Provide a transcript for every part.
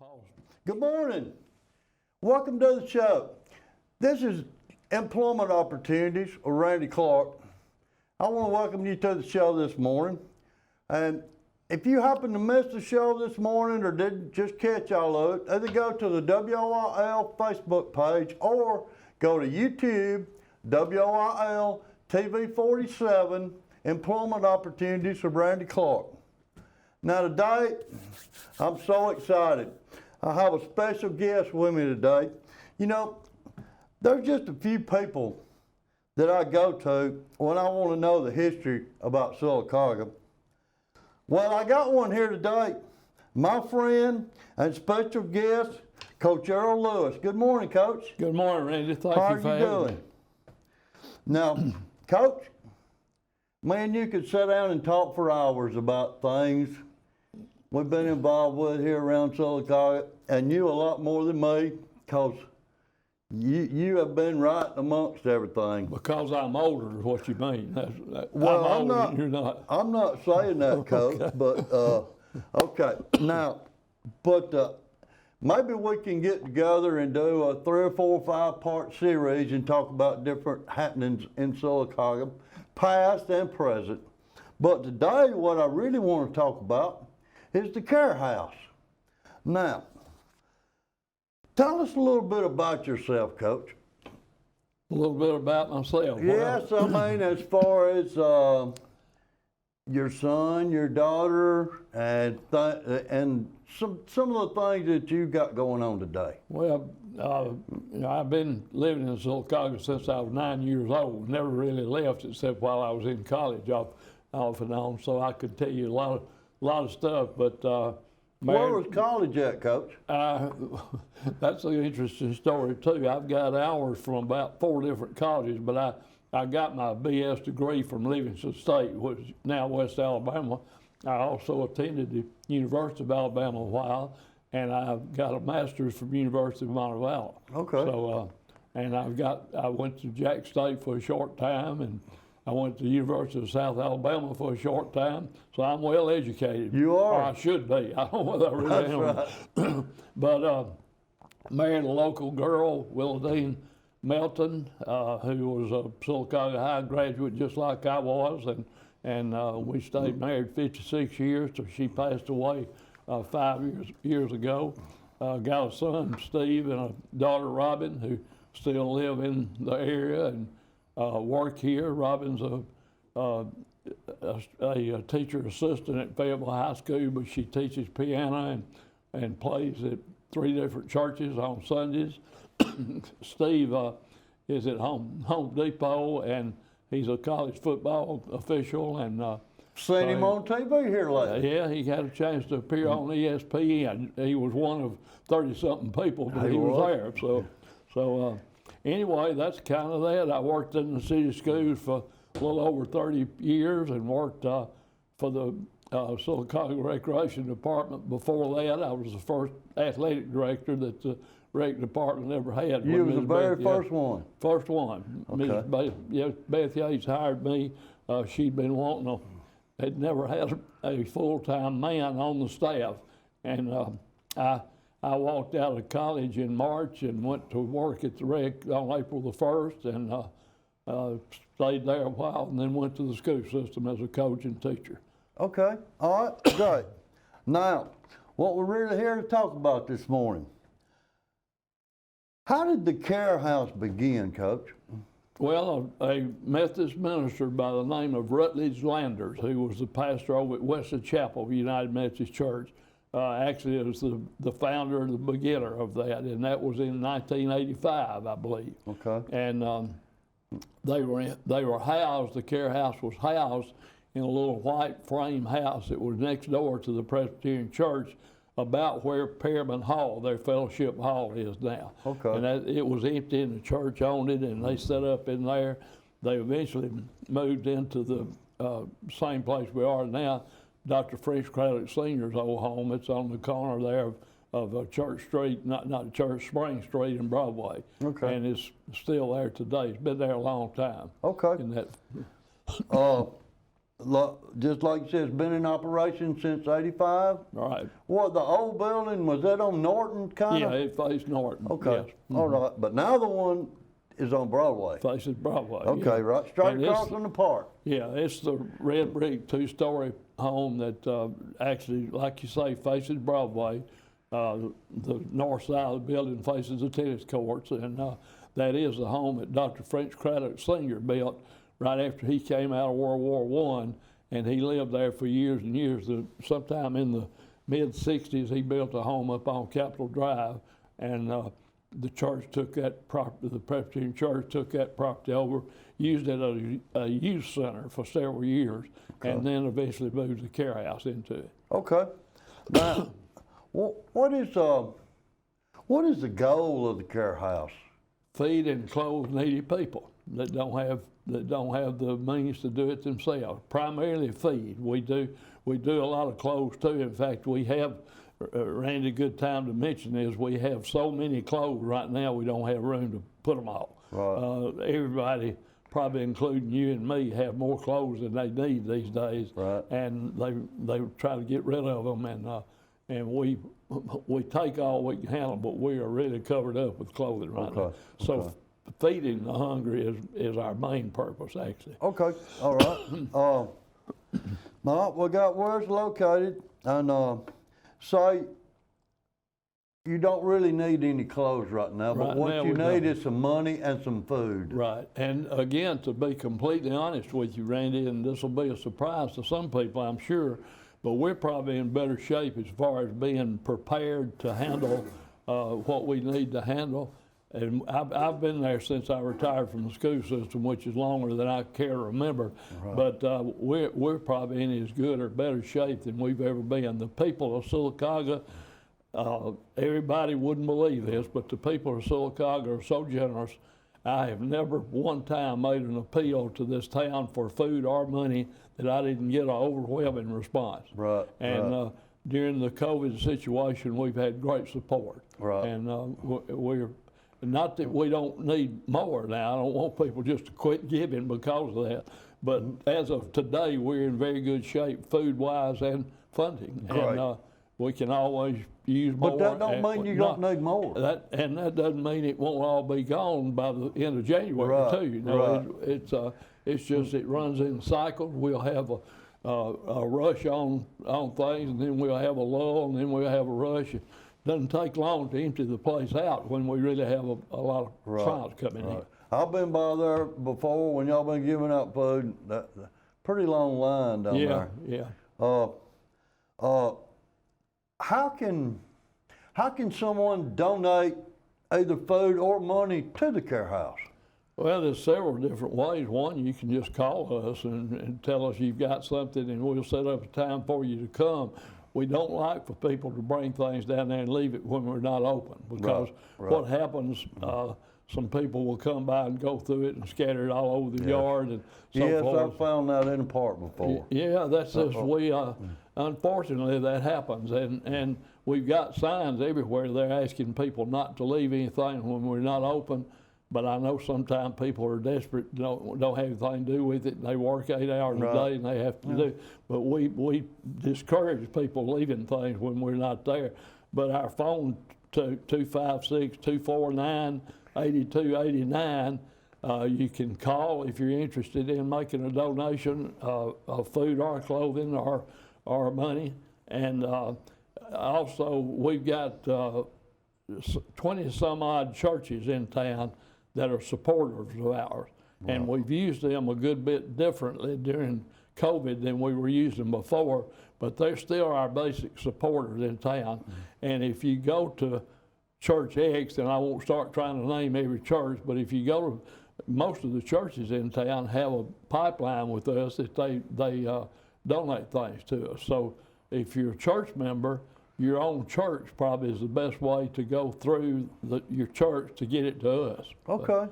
Pause. Good morning. Welcome to the show. This is Employment Opportunities with Randy Clark. I want to welcome you to the show this morning. And if you happen to miss the show this morning or didn't just catch all of it, either go to the WIL Facebook page or go to YouTube, WIL TV 47, Employment Opportunities with Randy Clark. Now today, I'm so excited. I have a special guest with me today. You know, there's just a few people that I go to when I want to know the history about Sylacauga. Well, I got one here today. My friend and special guest, Coach Earl Lewis. Good morning, Coach. Good morning, Randy. Thank How you are for you having doing? me. Now, Coach, man, you could sit down and talk for hours about things we've been involved with here around Sylacauga, and you a lot more than me, because you have been right amongst everything. Because I'm older is what you mean. Well, I'm older and you're not. I'm not saying that, Coach, Okay. but, okay. Now, but maybe we can get together and do a 3 or 4 or 5-part series and talk about different happenings in Sylacauga, past and present. But today, what I really want to talk about is the care house. Now, tell us a little bit about yourself, Coach. A little bit about myself. Yes, I mean, as far as your son, your daughter, and some of the things that you got going on today. Well, you know, I've been living in Sylacauga since I was 9 years old. Never really left except while I was in college off and on. So I could tell you a lot of stuff. But Where was college at, Coach? that's an interesting story too. I've got hours from about 4 different colleges, but I got my BS degree from Livingston State, which is now West Alabama. I also attended the University of Alabama a while, and I've got a master's from University of Montevallo. Okay. So, and I went to Jack State for a short time, and I went to the University of South Alabama for a short time. So I'm well educated. You are. Or I should be. I don't know whether I really am. Right. But married a local girl, Willadine Melton, who was a Sylacauga High graduate just like I was, and we stayed married 56 years till she passed away 5 years ago. Got a son, Steve, and a daughter, Robin, who still live in the area and work here. Robin's a teacher assistant at Fayetteville High School, but she teaches piano and plays at 3 different churches on Sundays. Steve is at Home Depot, and he's a college football official. And Seen him on TV here lately. yeah, he had a chance to appear on ESPN. He was one of 30-something people, but he was there. So anyway, that's kind of that. I worked in the city schools for a little over 30 years and worked for the Sylacauga Recreation Department. Before that, I was the first athletic director that the rec department ever had. You was the very first one? First one. Okay. Beth Yates hired me. She'd been wanting had never had a full-time man on the staff. And I walked out of college in March and went to work at the rec on April the 1st and stayed there a while and then went to the school system as a coach and teacher. Okay, all right, great. Now, what we're really here to talk about this morning, how did the care house begin, Coach? Well, a Methodist minister by the name of Rutledge Landers, who was the pastor over at Wesley Chapel, United Methodist Church, actually it was the founder and the beginner of that, and that was in 1985, I believe. Okay. And they were housed, the care house was housed in a little white frame house that was next door to the Presbyterian Church, about where Perriman Hall, their fellowship hall, is now. Okay. And it was empty, and the church owned it, and they set up in there. They eventually moved into the same place we are now, Dr. French Craddock Sr.'s old home. It's on the corner there of Church Street, not Church, Spring Street and Broadway. Okay. And it's still there today. It's been there a long time. Okay. And that, just like you said, it's been in operation since '85. Right. What, the old building, was that on Norton kind Yeah, of? it faced Norton. Okay, Yes. all right. But now the one is on Broadway. Faces Broadway. Okay, yeah. right, straight And across it's- from the park. Yeah, it's the red brick 2-story home that actually, like you say, faces Broadway. The north side of the building faces the tennis courts, and that is the home that Dr. French Craddock Sr. built right after he came out of World War I, and he lived there for years and years. Sometime in the mid-'60s, he built a home up on Capitol Drive, and the church took that property, the Presbyterian Church took that property over, used it as a youth center for several years, and then eventually moved the care house into it. Okay. Now, what is the goal of the care house? Feed and clothe needy people that don't have the means to do it themselves. Primarily feed. We do a lot of clothes too. In fact, we have. Randy, a good time to mention is we have so many clothes right now we don't have room to put them all. Right. Everybody, probably including you and me, have more clothes than they need these days, Right. and they try to get rid of them, and we take all we can handle, but we are really covered up with clothing right now. So feeding the hungry is our main purpose, actually. Okay, all right. Now, we got where it's located, and say you don't really need any clothes right now, but Right what now you we need don't. is some money and some food. Right, and again, to be completely honest with you, Randy, and this will be a surprise to some people, I'm sure, but we're probably in better shape as far as being prepared to handle what we need to handle. And I've been there since I retired from the school system, which is longer than I care to remember. Right. But we're probably in as good or better shape than we've ever been. The people of Sylacauga, everybody wouldn't believe this, but the people of Sylacauga are so generous. I have never one time made an appeal to this town for food or money that I didn't get an overwhelming response. Right. And during the COVID situation, we've had great support. Right. And we're not that we don't need more now. I don't want people just to quit giving because of that. But as of today, we're in very good shape, food-wise and funding. Great. And we can always use more. But that don't mean you don't need more. That doesn't mean it won't all be gone by the end of January, Right, too. You know, right. it's just it runs in cycles. We'll have a rush on things, and then we'll have a lull, and then we'll have a rush. It doesn't take long to empty the place out when we really have a lot of clients coming in. I've been by there before when y'all been giving out food. Pretty long line down there. Yeah. How can someone donate either food or money to the care house? Well, there's several different ways. One, you can just call us and tell us you've got something, and we'll set up a time for you to come. We don't like for people to bring things down there and leave it when we're not open, because what happens, some people will come by and go through it and scatter it all over the yard and so forth. Yes, I found that in the park before. Yeah, that's just, unfortunately that happens, and we've got signs everywhere. They're asking people not to leave anything when we're not open. But I know sometimes people are desperate, don't have anything to do with it, and they work 8 hours a day and they have to do. But we discourage people leaving things when we're not there. But our phone, 256-249-8289, you can call if you're interested in making a donation of food or clothing or money. And also we've got 20 some odd churches in town that are supporters of ours. And we've used them a good bit differently during COVID than we were using before, but they're still our basic supporters in town. And if you go to Church X, and I won't start trying to name every church, but if you go to most of the churches in town have a pipeline with us that they donate things to us. So if you're a church member, your own church probably is the best way to go through your church to get it to us. Okay,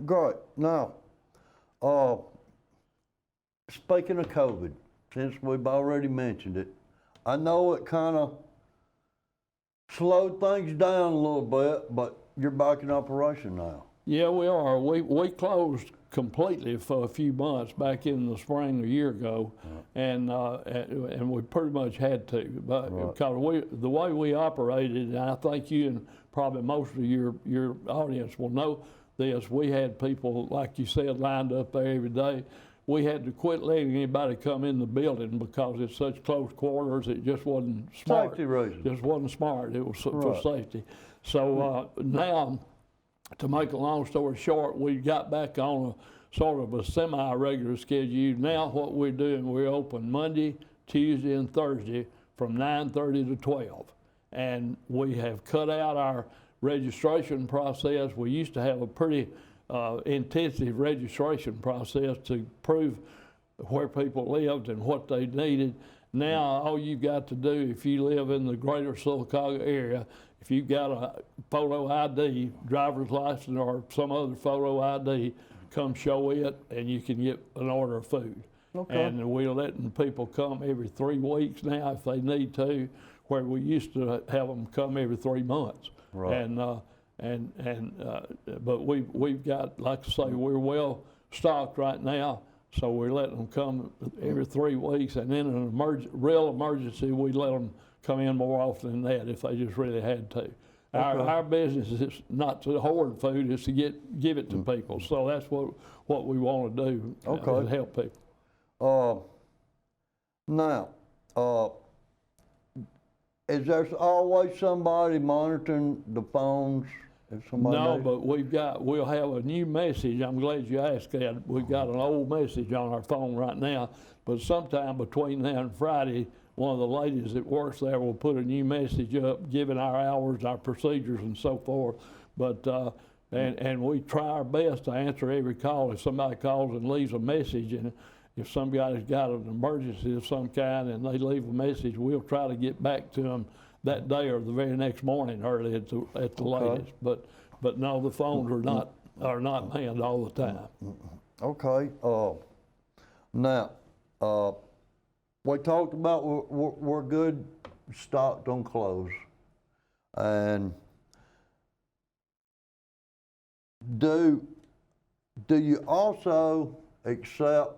great. Now, speaking of COVID, since we've already mentioned it, I know it kind of slowed things down a little bit, but you're back in operation now. Yeah, we are. We closed completely for a few months back in the spring a year ago, and we pretty much had to. But because the way we operated, and I think you and probably most of your audience will know this, we had people, like you said, lined up there every day. We had to quit letting anybody come in the building because it's such close quarters. It just wasn't smart. Safety reasons. Just wasn't smart. It was for safety. So now, to make a long story short, we got back on a sort of a semi-regular schedule. Now what we're doing, we're open Monday, Tuesday, and Thursday from 9:30 to 12. And we have cut out our registration process. We used to have a pretty intensive registration process to prove where people lived and what they needed. Now all you've got to do, if you live in the greater Sylacauga area, if you've got a photo ID, driver's license or some other photo ID, come show it and you can get an order of food. Okay. And we're letting people come every 3 weeks now if they need to, where we used to have them come every 3 months. Right. But we've got, like I say, we're well stocked right now, so we're letting them come every 3 weeks, and then in an real emergency, we let them come in more often than that if they just really had to. Okay. Our business is not to hoard food; it's to give it to people. So that's what we want to do. To help people. Now, is there always somebody monitoring the phones? No, but we'll have a new message. I'm glad you asked that. We've got an old message on our phone right now, but sometime between now and Friday, one of the ladies that works there will put a new message up, giving our hours, our procedures, and so forth. But and we try our best to answer every call. If somebody calls and leaves a message, and if somebody's got an emergency of some kind and they leave a message, we'll try to get back to them that day or the very next morning early at the latest. But no, the phones are not manned all the time. Okay. Now, we talked about we're good stocked on clothes, and do you also accept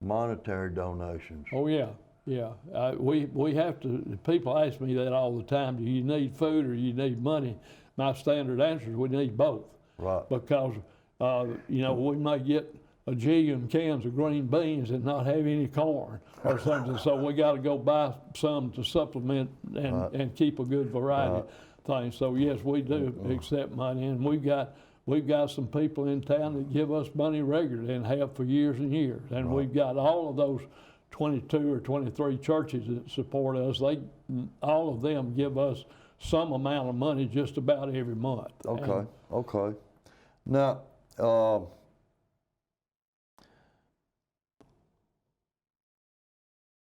monetary donations? Oh yeah. Yeah, we have to. People ask me that all the time. Do you need food or you need money? My standard answer is we need both. Right. Because we may get a jillion cans of green beans and not have any corn or something. So we got to go buy some to supplement and keep a good variety of things. So yes, we do accept money, and we've got some people in town that give us money regularly and have for years and years. And we've got all of those 22 or 23 churches that support us. All of them give us some amount of money just about every month. Okay. Now,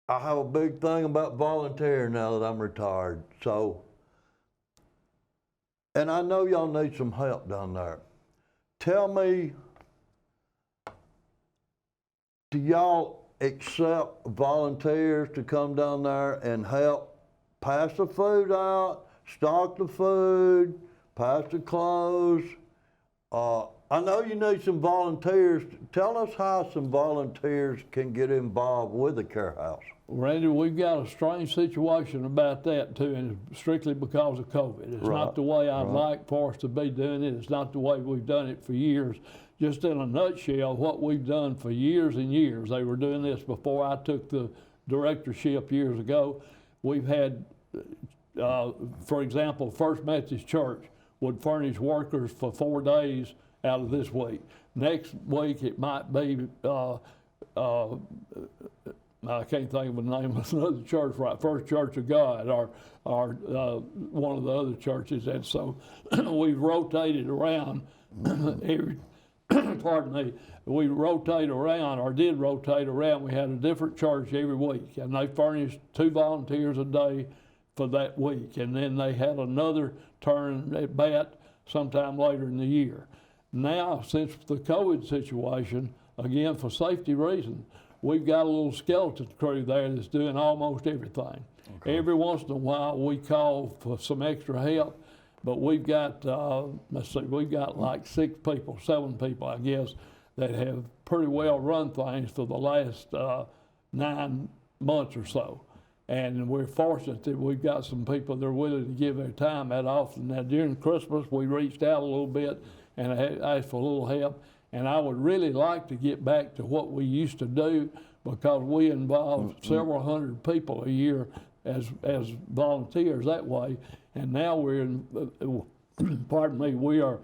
I have a big thing about volunteering now that I'm retired. So, and I know y'all need some help down there. Tell me, do y'all accept volunteers to come down there and help pass the food out, stock the food, pass the clothes? I know you need some volunteers. Tell us how some volunteers can get involved with the care house. Randy, we've got a strange situation about that too, and it's strictly because of COVID. It's not the way I'd like for us to be doing it. It's not the way we've done it for years. Just in a nutshell, what we've done for years and years, they were doing this before I took the directorship years ago. We've had, for example, First Methodist Church would furnish workers for 4 days out of this week. Next week it might be, I can't think of the name of another church, right? First Church of God, or one of the other churches. And so we've rotated around pardon me, we rotate around, or did rotate around. We had a different church every week, and they furnished 2 volunteers a day for that week. And then they had another turn at bat sometime later in the year. Now, since the COVID situation, again, for safety reasons, we've got a little skeleton crew there that's doing almost everything. Okay. Every once in a while, we call for some extra help, but we've got, we've got like 7 people, I guess, that have pretty well run things for the last 9 months or so. And we're fortunate that we've got some people that are willing to give their time that often. Now, during Christmas, we reached out a little bit and asked for a little help. And I would really like to get back to what we used to do, because we involve several hundred people a year as volunteers that way. And now we're we're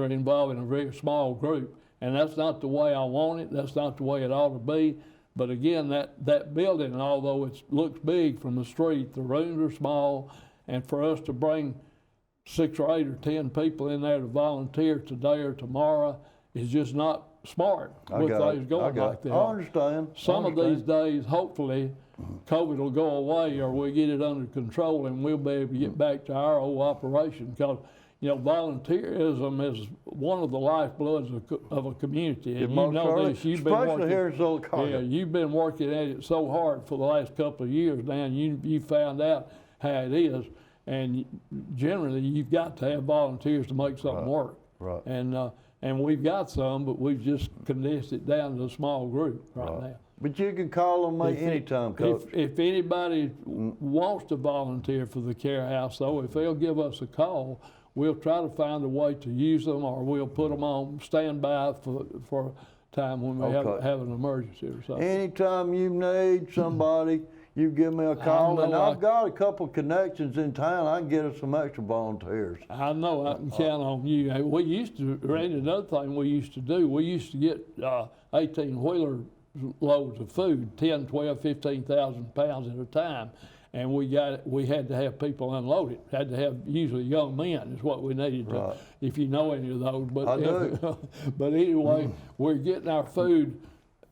involved in a very small group. And that's not the way I want it. That's not the way it ought to be. But again, that building, although it looks big from the street, the rooms are small, and for us to bring 6 or 8 or 10 people in there to volunteer today or tomorrow is just not smart with things going like that. I understand. Some of these days, hopefully, COVID will go away, or we'll get it under control, and we'll be able to get back to our old operation. Because volunteerism is one of the lifebloods of a community. And you know this. You've been especially here in Sylacauga. Yeah, you've been working at it so hard for the last couple of years now, and you found out how it is. And generally, you've got to have volunteers to make something work. Right. And we've got some, but we've just condensed it down to a small group right now. But you can call on me anytime, Coach. If anybody wants to volunteer for the care house, though, if they'll give us a call, we'll try to find a way to use them, or we'll put them on standby for a time when we have an emergency or something. Anytime you need somebody, you give me a call, and I've got a couple connections in town. I can get us some extra volunteers. I know I can count on you. We used to, Randy, another thing we used to do, we used to get 18-wheeler loads of food, 10, 12, 15,000 pounds at a time. And we had to have people unload it. Had to have usually young men is what we needed to, if you know any of those. But I do. But anyway, we're getting our food.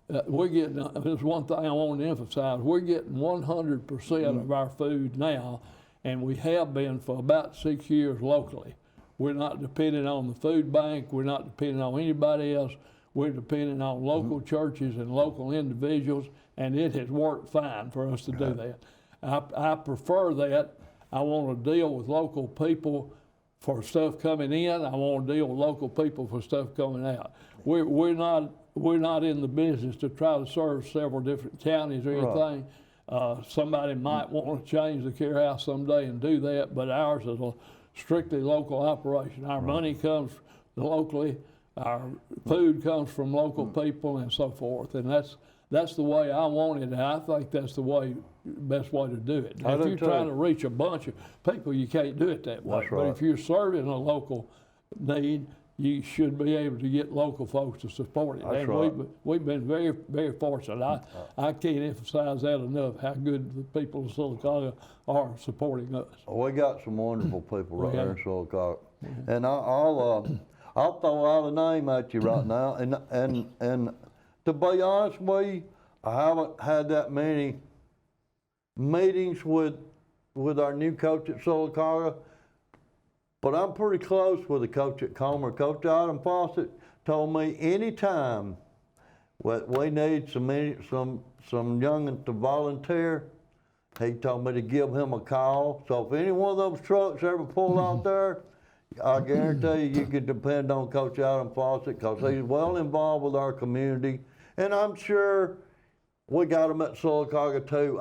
There's one thing I want to emphasize. We're getting 100% of our food now, and we have been for about 6 years locally. We're not dependent on the food bank. We're not dependent on anybody else. We're dependent on local churches and local individuals, and it has worked fine for us to do that. I prefer that. I want to deal with local people for stuff coming in. I want to deal with local people for stuff coming out. We're not in the business to try to serve several different counties or anything. Somebody might want to change the care house someday and do that, but ours is a strictly local operation. Our money comes locally. Our food comes from local people and so forth, and that's the way I want it, and I think that's the best way to do it. Now, if you're trying to reach a bunch of people, you can't do it that way. That's right. But if you're serving a local need, you should be able to get local folks to support it. That's and right. we've been very, very fortunate. I can't emphasize that enough, how good the people of Sylacauga are supporting us. We got some wonderful people right here in Sylacauga. And I'll throw out a name at you right now. And to be honest with you, I haven't had that many meetings with our new coach at Sylacauga, but I'm pretty close with the coach at Comer. Coach Adam Fawcett told me anytime we need some young'uns to volunteer, he told me to give him a call. So if any one of those trucks ever pull out there, I guarantee you can depend on Coach Adam Fawcett, because he's well involved with our community. And I'm sure we got him at Sylacauga too.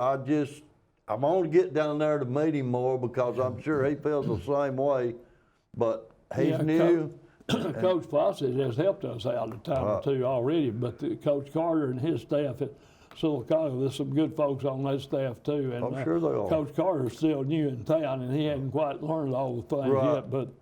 I'm going to get down there to meet him more, because I'm sure he feels the same way. But he's new. Coach Fawcett has helped us out a time or two already, but Coach Carter and his staff at Sylacauga, there's some good folks on that staff too. And I'm sure they are. Coach Carter's still new in town, and he hadn't quite learned all the things yet, but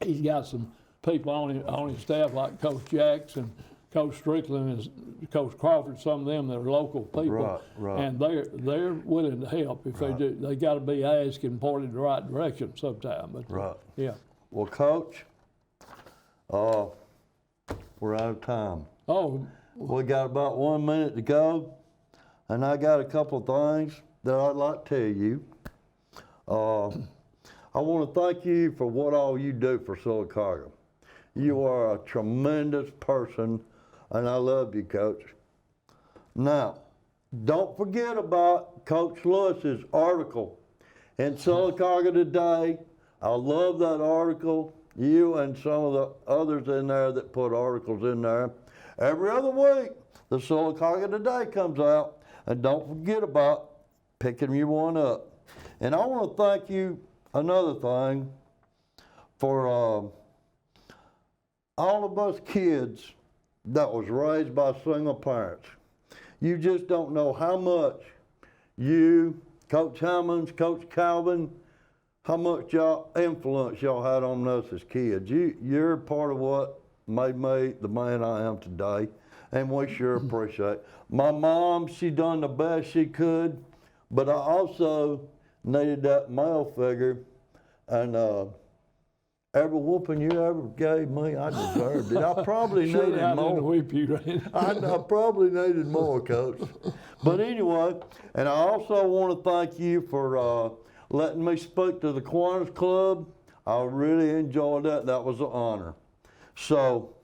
he's got some people on his staff like Coach Jackson, Coach Strickland, and Coach Crawford, some of them that are local people. And they're willing to help if they do. They got to be asked and pointed in the right direction sometime. But, yeah. Well, Coach, we're out of time. Oh. We got about 1 minute to go, and I got a couple of things that I'd like to tell you. I want to thank you for what all you do for Sylacauga. You are a tremendous person, and I love you, Coach. Now, don't forget about Coach Lewis's article in Sylacauga Today. I love that article. You and some of the others in there that put articles in there. Every other week, the Sylacauga Today comes out, and don't forget about picking you one up. And I want to thank you, another thing, for all of us kids that was raised by single parents. You just don't know how much you, Coach Hammonds, Coach Calvin, how much influence y'all had on us as kids. You're part of what made me the man I am today, and we sure appreciate it. My mom, she done the best she could, but I also needed that male figure, and every whooping you ever gave me, I deserved it. I probably Sure, needed I more. didn't whip you, Randy. I probably needed more, Coach. But anyway, and I also want to thank you for letting me speak to the Kiwanis Club. I really enjoyed that. That was an honor. So,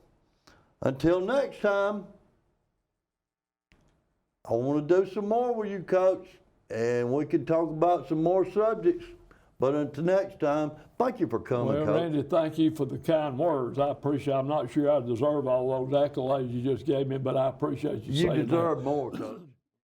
until next time, I want to do some more with you, Coach, and we can talk about some more subjects. But until next time, thank you for coming, Well, Coach. Randy, thank you for the kind words. I appreciate it. I'm not sure I deserve all those accolades you just gave me, but I appreciate you saying that. You deserve more, Coach.